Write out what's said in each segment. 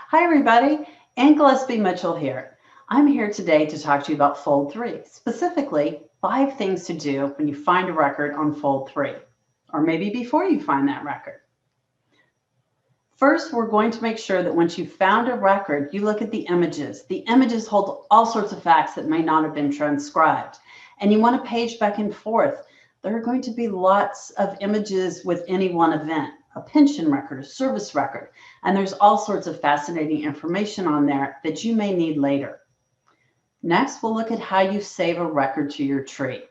Hi, everybody. Ann Gillespie Mitchell here. I'm here today to talk to you about Fold3, specifically 5 things to do when you find a record on Fold3, or maybe before you find that record. First, we're going to make sure that once you've found a record, you look at the images. The images hold all sorts of facts that may not have been transcribed, and you want to page back and forth. There are going to be lots of images with any one event. A pension record, a service record, and there's all sorts of fascinating information on there that you may need later. Next, we'll look at how you save a record to your tree.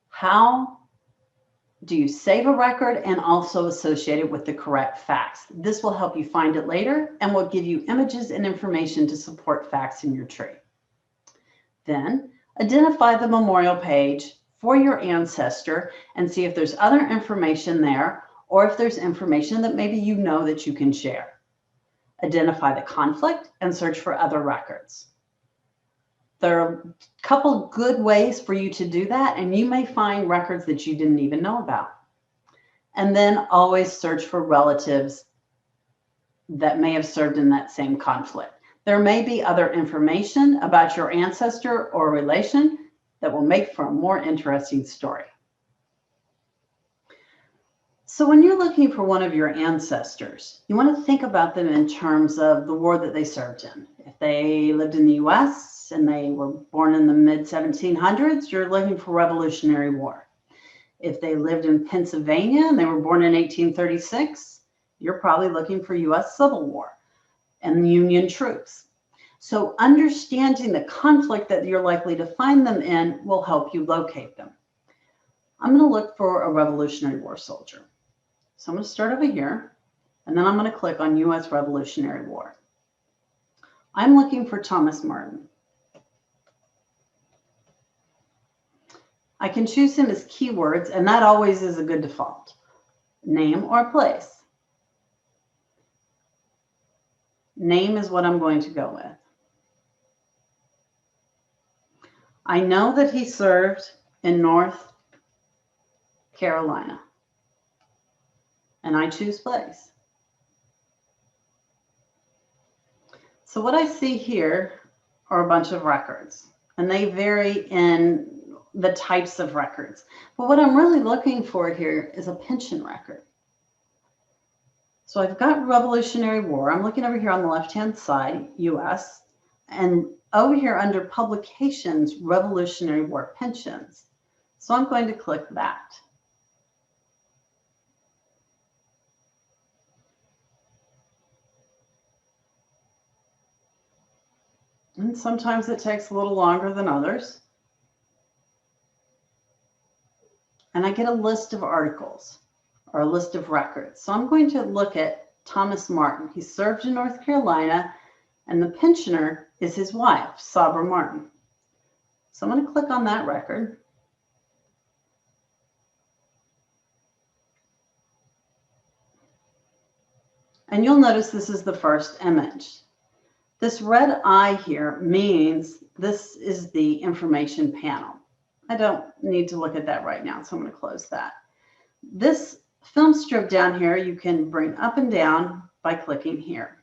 How do you save a record and also associate it with the correct facts? This will help you find it later and will give you images and information to support facts in your tree. Then, identify the memorial page for your ancestor and see if there's other information there, or if there's information that maybe you know that you can share. Identify the conflict and search for other records. There are a couple good ways for you to do that, and you may find records that you didn't even know about. And then always search for relatives that may have served in that same conflict. There may be other information about your ancestor or relation that will make for a more interesting story. So when you're looking for one of your ancestors, you want to think about them in terms of the war that they served in. If they lived in the US and they were born in the mid-1700s, you're looking for Revolutionary War. If they lived in Pennsylvania and they were born in 1836, you're probably looking for US Civil War and Union troops. So understanding the conflict that you're likely to find them in will help you locate them. I'm going to look for a Revolutionary War soldier. So I'm going to start over here, and then I'm going to click on U.S. Revolutionary War. I'm looking for Thomas Martin. I can choose him as keywords, and that always is a good default. Name or place. Name is what I'm going to go with. I know that he served in North Carolina. And I choose place. So what I see here are a bunch of records, and they vary in the types of records. But what I'm really looking for here is a pension record. So I've got Revolutionary War. I'm looking over here on the left-hand side, US, and over here under publications, Revolutionary War pensions. So I'm going to click that. And sometimes it takes a little longer than others. And I get a list of articles or a list of records. So I'm going to look at Thomas Martin. He served in North Carolina, and the pensioner is his wife, Sabra Martin. So I'm going to click on that record. And you'll notice this is the first image. This red eye here means this is the information panel. I don't need to look at that right now, so I'm going to close that. This film strip down here, you can bring up and down by clicking here.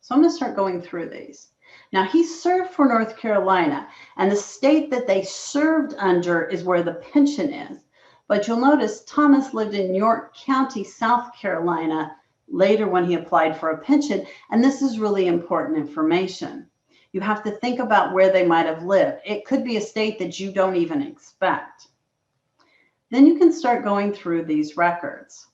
So I'm going to start going through these. Now, he served for North Carolina, and the state that they served under is where the pension is. But you'll notice Thomas lived in York County, South Carolina, later when he applied for a pension, and this is really important information. You have to think about where they might have lived. It could be a state that you don't even expect. Then you can start going through these records.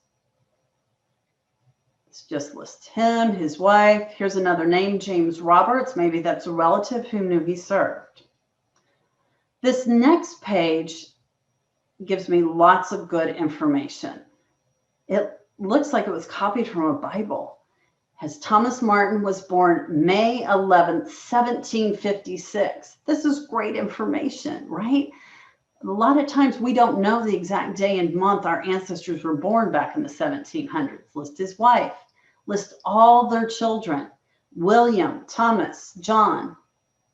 Let's just list him, his wife. Here's another name, James Roberts. Maybe that's a relative who knew he served. This next page gives me lots of good information. It looks like it was copied from a Bible. As Thomas Martin was born May 11th, 1756. This is great information, right? A lot of times we don't know the exact day and month our ancestors were born back in the 1700s. List his wife, list all their children, William, Thomas, John.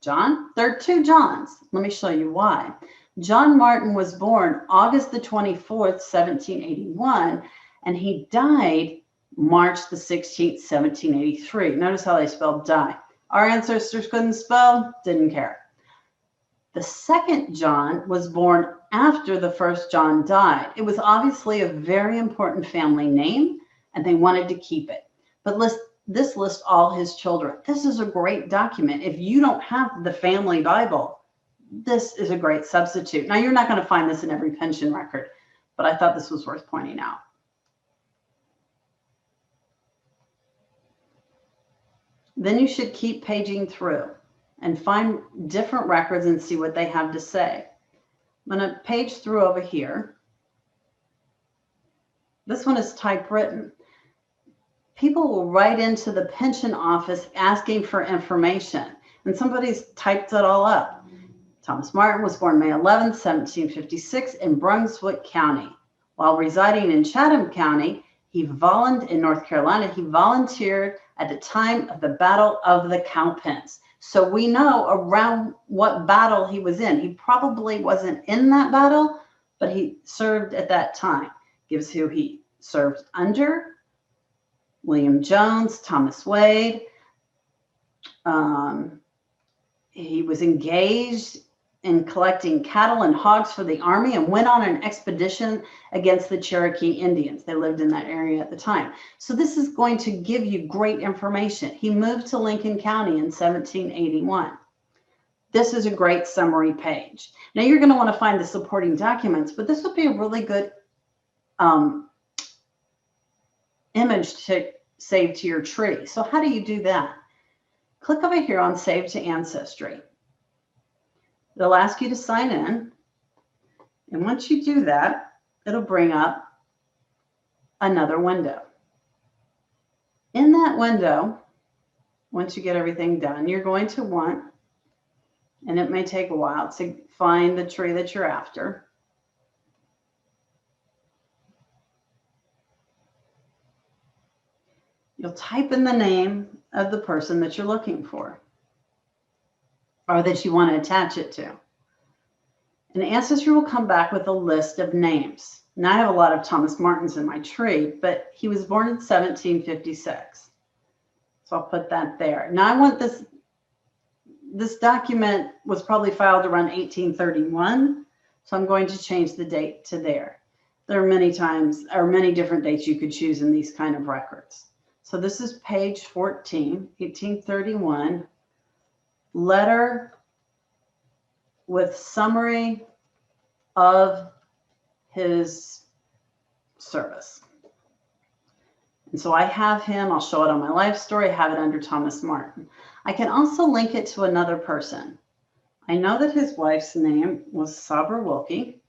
John? There are 2 Johns. Let me show you why. John Martin was born August the 24th, 1781, and he died March the 16th, 1783. Notice how they spelled die. Our ancestors couldn't spell, didn't care. The second John was born after the first John died. It was obviously a very important family name, and they wanted to keep it. But this lists all his children. This is a great document. If you don't have the family Bible, this is a great substitute. Now, you're not going to find this in every pension record, but I thought this was worth pointing out. Then you should keep paging through and find different records and see what they have to say. I'm going to page through over here. This one is typewritten. People will write into the pension office asking for information, and somebody's typed it all up. Thomas Martin was born May 11, 1756 in Brunswick County. While residing in Chatham County, in North Carolina, he volunteered at the time of the Battle of the Cowpens. So we know around what battle he was in. He probably wasn't in that battle, but he served at that time. Gives who he served under: William Jones, Thomas Wade. He was engaged in collecting cattle and hogs for the army and went on an expedition against the Cherokee Indians. They lived in that area at the time. So this is going to give you great information. He moved to Lincoln County in 1781. This is a great summary page. Now you're going to want to find the supporting documents, but this would be a really good image to save to your tree. So how do you do that? Click over here on Save to Ancestry. It'll ask you to sign in. And once you do that, it'll bring up another window. In that window, once you get everything done, you're going to want, and it may take a while to find the tree that you're after. You'll type in the name of the person that you're looking for, or that you want to attach it to. And Ancestry will come back with a list of names. Now I have a lot of Thomas Martins in my tree, but he was born in 1756. So I'll put that there. Now I want this document was probably filed around 1831. So I'm going to change the date to there. There are many different dates you could choose in these kind of records. So this is page 14, 1831. Letter with summary of his service. And so I have him, I'll show it on my life story, I have it under Thomas Martin. I can also link it to another person. I know that his wife's name was Sabra Wilkie,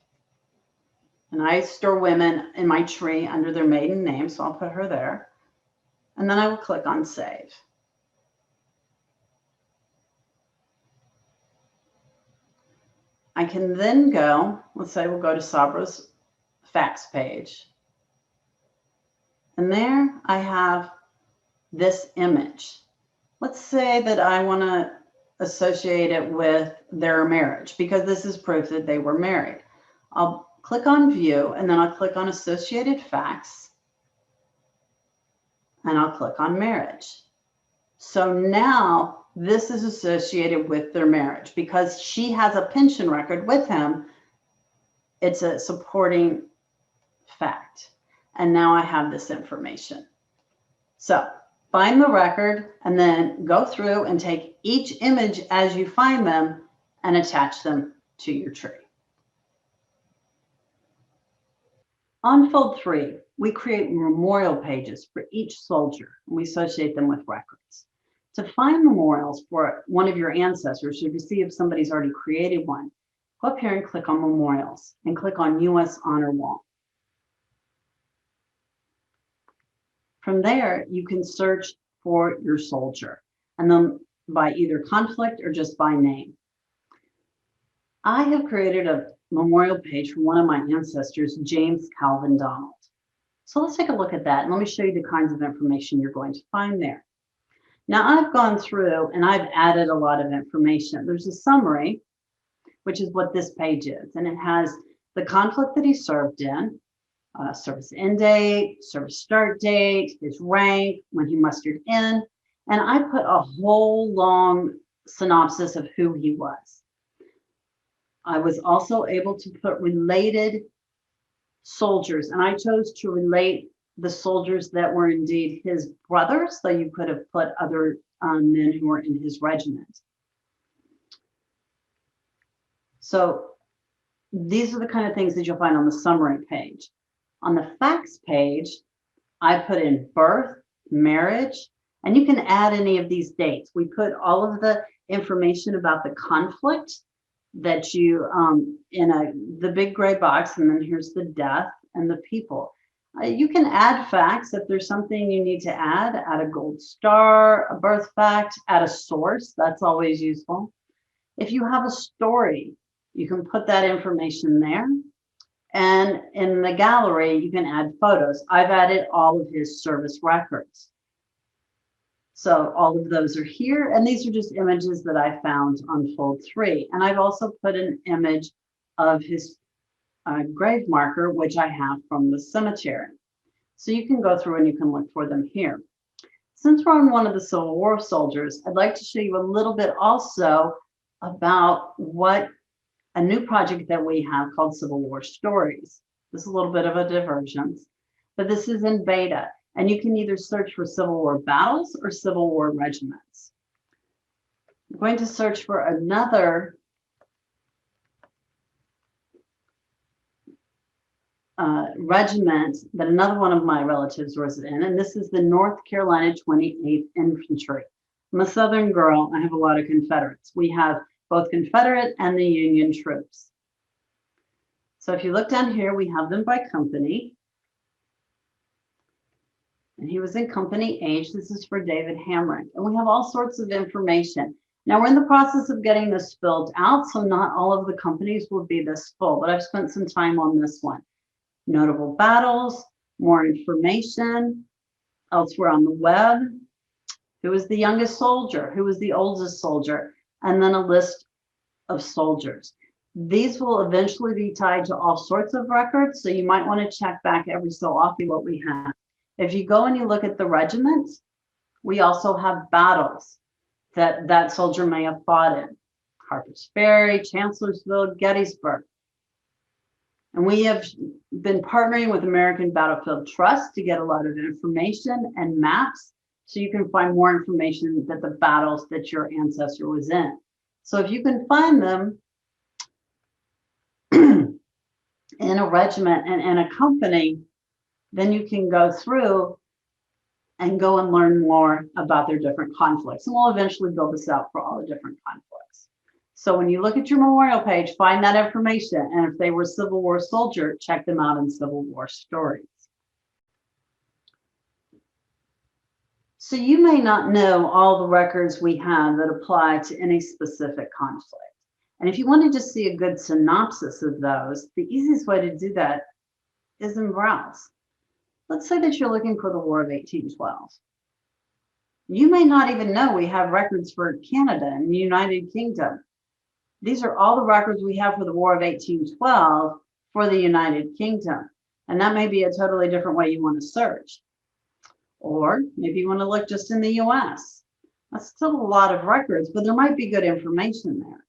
and I store women in my tree under their maiden name, so I'll put her there. And then I will click on Save. I can then go, let's say we'll go to Sabra's facts page. And there I have this image. Let's say that I want to associate it with their marriage, because this is proof that they were married. I'll click on View, and then I'll click on Associated Facts, and I'll click on Marriage. So now this is associated with their marriage because she has a pension record with him. It's a supporting fact. And now I have this information. So find the record and then go through and take each image as you find them and attach them to your tree. On Fold3, we create memorial pages for each soldier, and we associate them with records. To find memorials for one of your ancestors, or to see if somebody's already created one, go up here and click on Memorials and click on U.S. Honor Wall. From there, you can search for your soldier, and then by either conflict or just by name. I have created a memorial page for one of my ancestors, James Calvin Donald. So let's take a look at that, and let me show you the kinds of information you're going to find there. Now I've gone through and I've added a lot of information. There's a summary, which is what this page is, and it has the conflict that he served in, service end date, service start date, his rank, when he mustered in, and I put a whole long synopsis of who he was. I was also able to put related soldiers, and I chose to relate the soldiers that were indeed his brothers, though you could have put other men who were in his regiment. So these are the kind of things that you'll find on the summary page. On the facts page, I put in birth, marriage, and you can add any of these dates. We put all of the information about the conflict that you in the big gray box, and then here's the death and the people. You can add facts if there's something you need to add a gold star, a birth fact, add a source. That's always useful. If you have a story, you can put that information there. And in the gallery, you can add photos. I've added all of his service records. So all of those are here. And these are just images that I found on Fold3. And I've also put an image of his grave marker, which I have from the cemetery. So you can go through and you can look for them here. Since we're on one of the Civil War soldiers, I'd like to show you a little bit also about what a new project that we have called Civil War Stories. This is a little bit of a diversion, but this is in beta, and you can either search for Civil War battles or Civil War regiments. I'm going to search for another regiment that another one of my relatives was in, and this is the North Carolina 28th Infantry. I'm a Southern girl. I have a lot of Confederates. We have both Confederate and the Union troops. So if you look down here, we have them by company. And he was in company H. This is for David Hamrick. And we have all sorts of information. Now we're in the process of getting this filled out, so not all of the companies will be this full, but I've spent some time on this one. Notable battles, more information, elsewhere on the web. Who was the youngest soldier? Who was the oldest soldier? And then a list of soldiers. These will eventually be tied to all sorts of records, so you might want to check back every so often what we have. If you go and you look at the regiments, we also have battles that that soldier may have fought in. Harper's Ferry, Chancellorsville, Gettysburg. And we have been partnering with American Battlefield Trust to get a lot of information and maps, so you can find more information that the battles that your ancestor was in. So if you can find them in a regiment and in a company, then you can go through and go and learn more about their different conflicts. And we'll eventually build this out for all the different conflicts. So when you look at your memorial page, find that information. And if they were a Civil War soldier, check them out in Civil War Stories. So you may not know all the records we have that apply to any specific conflict. And if you wanted to see a good synopsis of those, the easiest way to do that is in Browse. Let's say that you're looking for the War of 1812. You may not even know we have records for Canada and the United Kingdom. These are all the records we have for the War of 1812 for the United Kingdom. And that may be a totally different way you want to search. Or maybe you want to look just in the US. That's still a lot of records, but there might be good information there.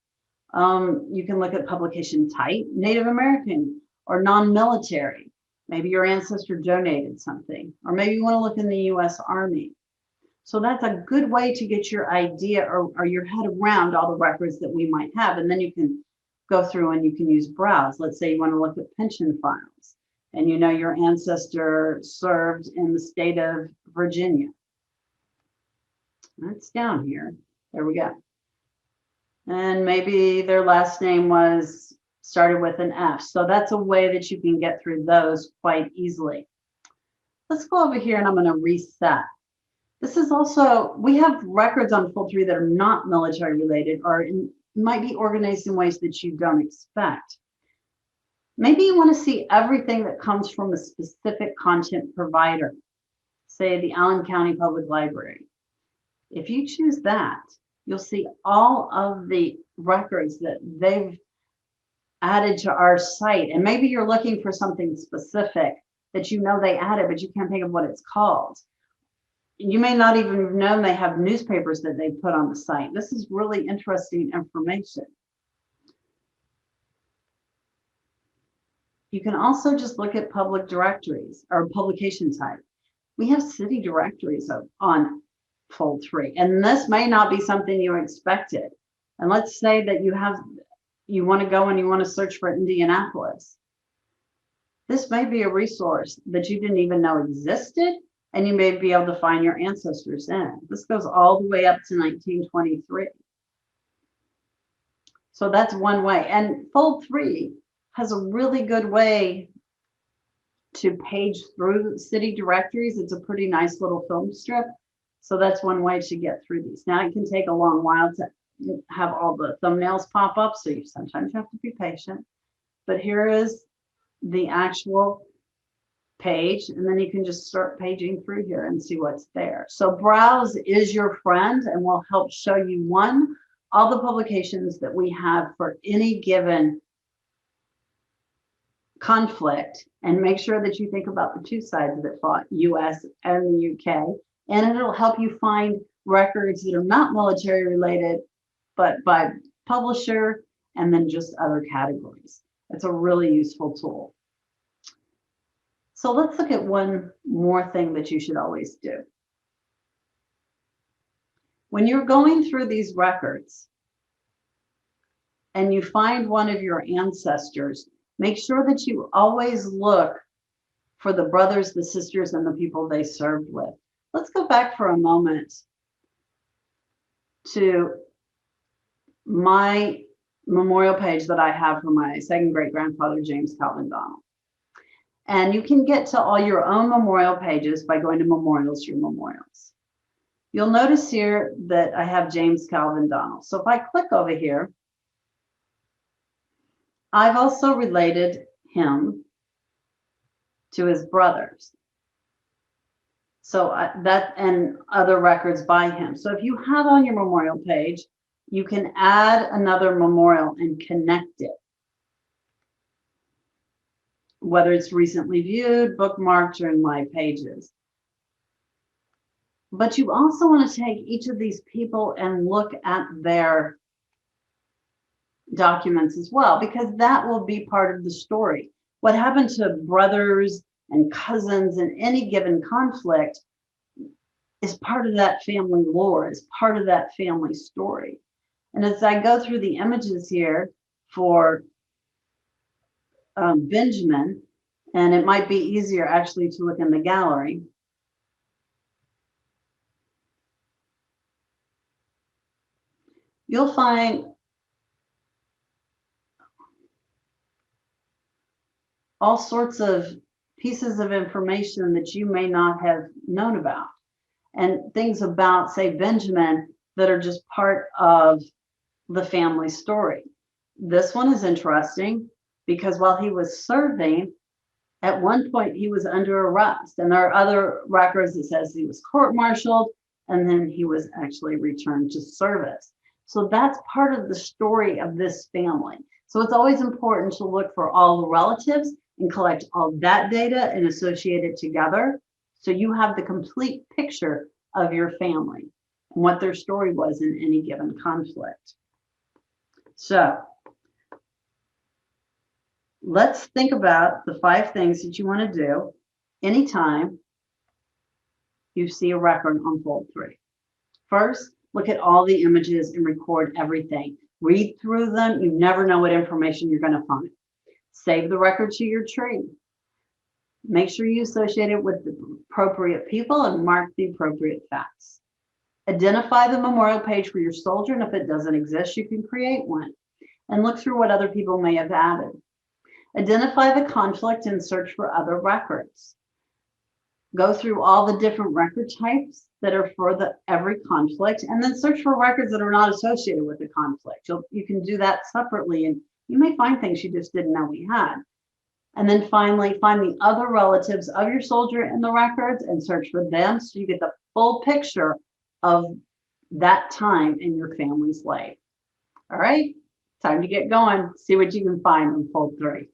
You can look at publication type, Native American or non-military. Maybe your ancestor donated something, or maybe you want to look in the US Army. So that's a good way to get your idea or your head around all the records that we might have. And then you can go through and you can use Browse. Let's say you want to look at pension files and you know your ancestor served in the state of Virginia. That's down here. There we go. And maybe their last name started with an F. So that's a way that you can get through those quite easily. Let's go over here and I'm going to reset. This is also, we have records on Fold3 that are not military related or might be organized in ways that you don't expect. Maybe you want to see everything that comes from a specific content provider, say the Allen County Public Library. If you choose that, you'll see all of the records that they've added to our site. And maybe you're looking for something specific that you know they added, but you can't think of what it's called. You may not even have known they have newspapers that they put on the site. This is really interesting information. You can also just look at public directories or publication type. We have city directories on Fold3, and this may not be something you expected. And let's say that you want to go and you want to search for Indianapolis. This may be a resource that you didn't even know existed, and you may be able to find your ancestors in. This goes all the way up to 1923. So that's one way. And Fold3 has a really good way to page through city directories. It's a pretty nice little film strip. So that's one way to get through these. Now it can take a long while to have all the thumbnails pop up, so you sometimes have to be patient. But here is the actual page, and then you can just start paging through here and see what's there. So browse is your friend and will help show you all the publications that we have for any given conflict, and make sure that you think about the two sides that fought, US and the UK, and it'll help you find records that are not military related, but by publisher and then just other categories. It's a really useful tool. So let's look at one more thing that you should always do. When you're going through these records and you find one of your ancestors, make sure that you always look for the brothers, the sisters, and the people they served with. Let's go back for a moment to my memorial page that I have for my second great-grandfather, James Calvin Donald. And you can get to all your own memorial pages by going to Memorials, Your Memorials. You'll notice here that I have James Calvin Donald. So if I click over here, I've also related him to his brothers. So that and other records by him. So if you have on your memorial page, you can add another memorial and connect it, whether it's recently viewed, bookmarked, or in my pages. But you also want to take each of these people and look at their documents as well, because that will be part of the story. What happened to brothers and cousins in any given conflict is part of that family lore, is part of that family story. And as I go through the images here for Benjamin, and it might be easier actually to look in the gallery. You'll find all sorts of pieces of information that you may not have known about, and things about, say, Benjamin that are just part of the family story. This one is interesting because while he was serving, at one point he was under arrest, and there are other records that says he was court-martialed and then he was actually returned to service. So that's part of the story of this family. So it's always important to look for all the relatives and collect all that data and associate it together, so you have the complete picture of your family and what their story was in any given conflict. So let's think about the 5 things that you want to do anytime you see a record on Fold3. First, look at all the images and record everything. Read through them. You never know what information you're going to find. Save the record to your tree. Make sure you associate it with the appropriate people and mark the appropriate facts. Identify the memorial page for your soldier, and if it doesn't exist, you can create one. And look through what other people may have added. Identify the conflict and search for other records. Go through all the different record types that are for every conflict, and then search for records that are not associated with the conflict. You can do that separately, and you may find things you just didn't know we had. And then finally, find the other relatives of your soldier in the records and search for them, so you get the full picture of that time in your family's life. All right, time to get going. See what you can find on Fold3.